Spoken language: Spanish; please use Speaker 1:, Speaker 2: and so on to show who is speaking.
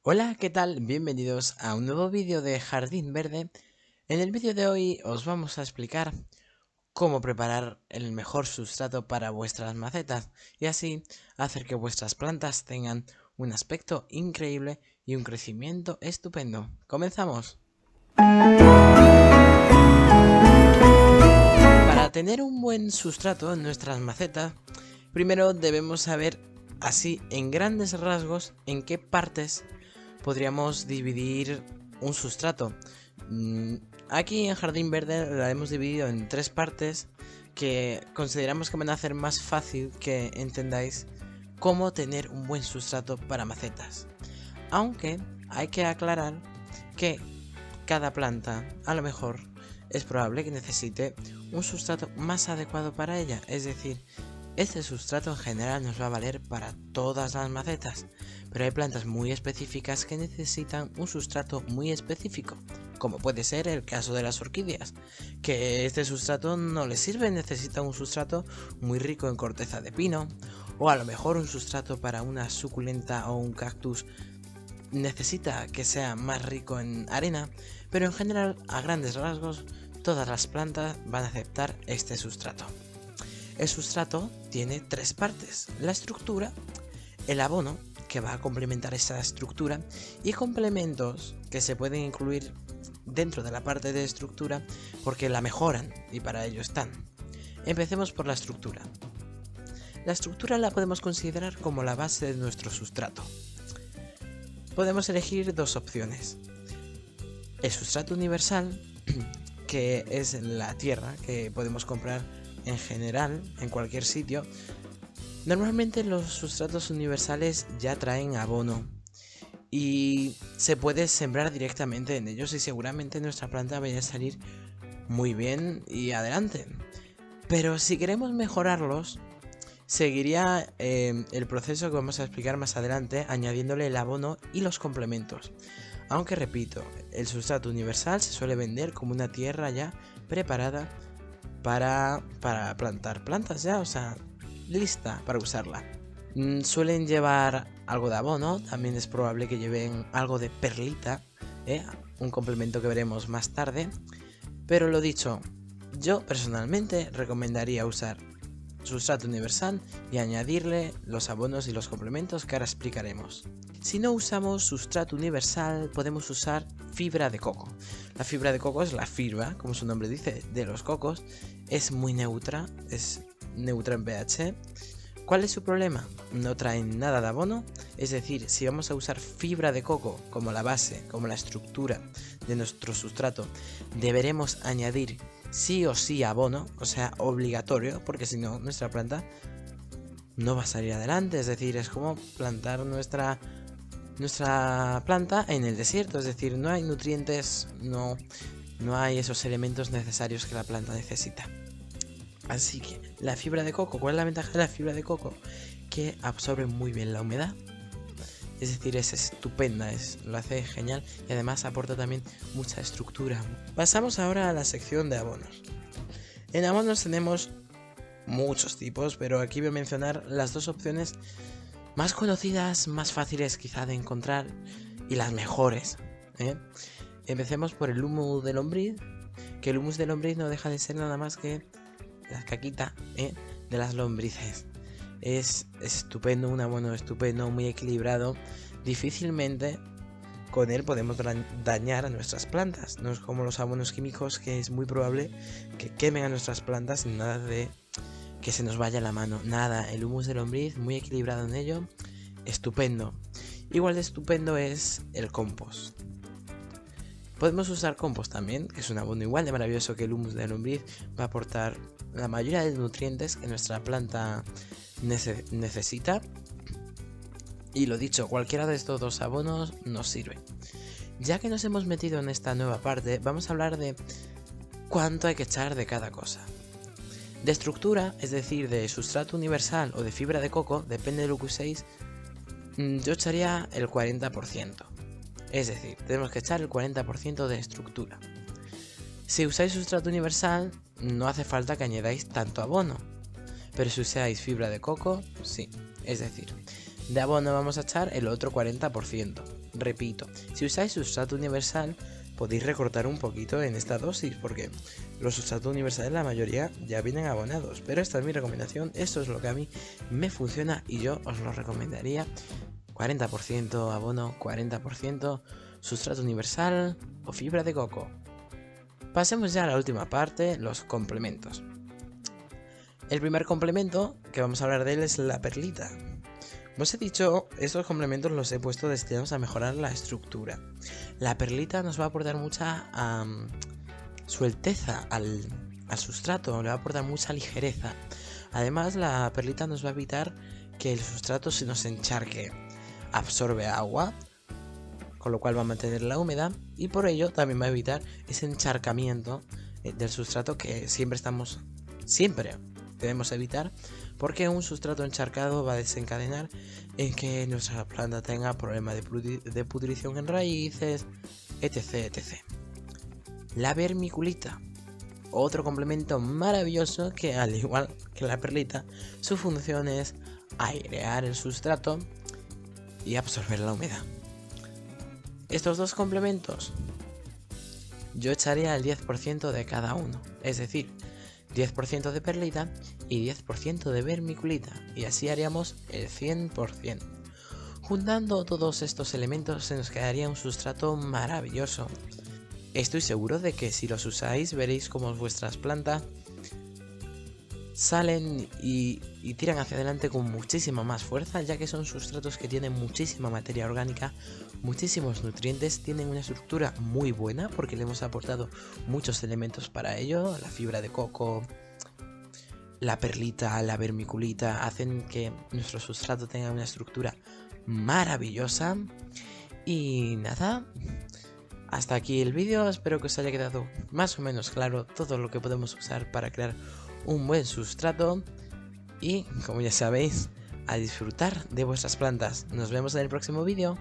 Speaker 1: Hola, ¿qué tal? Bienvenidos a un nuevo vídeo de Jardín Verde. En el vídeo de hoy os vamos a explicar cómo preparar el mejor sustrato para vuestras macetas y así hacer que vuestras plantas tengan un aspecto increíble y un crecimiento estupendo. ¡Comenzamos! Para tener un buen sustrato en nuestras macetas, primero debemos saber, así en grandes rasgos, en qué partes podríamos dividir un sustrato. Aquí en Jardín Verde la hemos dividido en tres partes que consideramos que van a hacer más fácil que entendáis cómo tener un buen sustrato para macetas. Aunque hay que aclarar que cada planta a lo mejor es probable que necesite un sustrato más adecuado para ella, es decir, este sustrato en general nos va a valer para todas las macetas, pero hay plantas muy específicas que necesitan un sustrato muy específico, como puede ser el caso de las orquídeas, que este sustrato no les sirve, necesita un sustrato muy rico en corteza de pino, o a lo mejor un sustrato para una suculenta o un cactus necesita que sea más rico en arena, pero en general, a grandes rasgos, todas las plantas van a aceptar este sustrato. El sustrato tiene tres partes: la estructura, el abono, que va a complementar esta estructura, y complementos que se pueden incluir dentro de la parte de estructura porque la mejoran y para ello están. Empecemos por la estructura. La estructura la podemos considerar como la base de nuestro sustrato. Podemos elegir dos opciones: el sustrato universal, que es la tierra que podemos comprar en general en cualquier sitio. Normalmente los sustratos universales ya traen abono y se puede sembrar directamente en ellos y seguramente nuestra planta vaya a salir muy bien y adelante. Pero si queremos mejorarlos, seguiría el proceso que vamos a explicar más adelante, añadiéndole el abono y los complementos. Aunque repito, el sustrato universal se suele vender como una tierra ya preparada para plantar plantas ya, o sea, lista para usarla. Suelen llevar algo de abono, también es probable que lleven algo de perlita, un complemento que veremos más tarde. Pero lo dicho, yo personalmente recomendaría usar sustrato universal y añadirle los abonos y los complementos que ahora explicaremos. Si no usamos sustrato universal, podemos usar fibra de coco. La fibra de coco es la fibra, como su nombre dice, de los cocos. Es muy neutra, es neutra en pH. ¿Cuál es su problema? No trae nada de abono, es decir, si vamos a usar fibra de coco como la base, como la estructura de nuestro sustrato, deberemos añadir sí o sí abono, o sea, obligatorio, porque si no, nuestra planta no va a salir adelante. Es decir, es como plantar nuestra planta en el desierto, es decir, no hay nutrientes, no hay esos elementos necesarios que la planta necesita. Así que la fibra de coco, ¿cuál es la ventaja de la fibra de coco? Que absorbe muy bien la humedad, es decir, es estupenda, lo hace genial y además aporta también mucha estructura. Pasamos ahora a la sección de abonos. En abonos tenemos muchos tipos, pero aquí voy a mencionar las dos opciones más conocidas, más fáciles quizá de encontrar y las mejores. Empecemos por el humus de lombriz, que el humus de lombriz no deja de ser nada más que la caquita de las lombrices. Es estupendo, un abono estupendo, muy equilibrado. Difícilmente con él podemos dañar a nuestras plantas. No es como los abonos químicos, que es muy probable que quemen a nuestras plantas sin nada de que se nos vaya la mano. Nada, el humus de lombriz muy equilibrado en ello, estupendo. Igual de estupendo es el compost. Podemos usar compost también, que es un abono igual de maravilloso que el humus de lombriz. Va a aportar la mayoría de nutrientes que nuestra planta necesita. Y lo dicho, cualquiera de estos dos abonos nos sirve. Ya que nos hemos metido en esta nueva parte, vamos a hablar de cuánto hay que echar de cada cosa. De estructura, es decir, de sustrato universal o de fibra de coco, depende de lo que uséis, yo echaría el 40%. Es decir, tenemos que echar el 40% de estructura. Si usáis sustrato universal, no hace falta que añadáis tanto abono. Pero si usáis fibra de coco, sí. Es decir, de abono vamos a echar el otro 40%. repito, si usáis sustrato universal podéis recortar un poquito en esta dosis, porque los sustratos universales la mayoría ya vienen abonados, pero esta es mi recomendación, esto es lo que a mí me funciona y yo os lo recomendaría. 40% abono, 40% sustrato universal o fibra de coco. Pasemos ya a la última parte, los complementos. El primer complemento que vamos a hablar de él es la perlita. Como os he dicho, estos complementos los he puesto destinados a mejorar la estructura. La perlita nos va a aportar mucha suelteza al sustrato, le va a aportar mucha ligereza. Además, la perlita nos va a evitar que el sustrato se nos encharque. Absorbe agua, con lo cual va a mantener la humedad y por ello también va a evitar ese encharcamiento del sustrato que siempre debemos evitar, porque un sustrato encharcado va a desencadenar en que nuestra planta tenga problemas de pudrición en raíces, etc. La vermiculita, otro complemento maravilloso que, al igual que la perlita, su función es airear el sustrato y absorber la humedad. Estos dos complementos yo echaría el 10% de cada uno, es decir, 10% de perlita y 10% de vermiculita, y así haríamos el 100%. Juntando todos estos elementos se nos quedaría un sustrato maravilloso. Estoy seguro de que si los usáis veréis como vuestras plantas salen y tiran hacia adelante con muchísima más fuerza, ya que son sustratos que tienen muchísima materia orgánica, muchísimos nutrientes, tienen una estructura muy buena porque le hemos aportado muchos elementos para ello. La fibra de coco, la perlita, la vermiculita hacen que nuestro sustrato tenga una estructura maravillosa. Y nada, hasta aquí el vídeo, espero que os haya quedado más o menos claro todo lo que podemos usar para crear un buen sustrato. Y como ya sabéis, a disfrutar de vuestras plantas. Nos vemos en el próximo vídeo.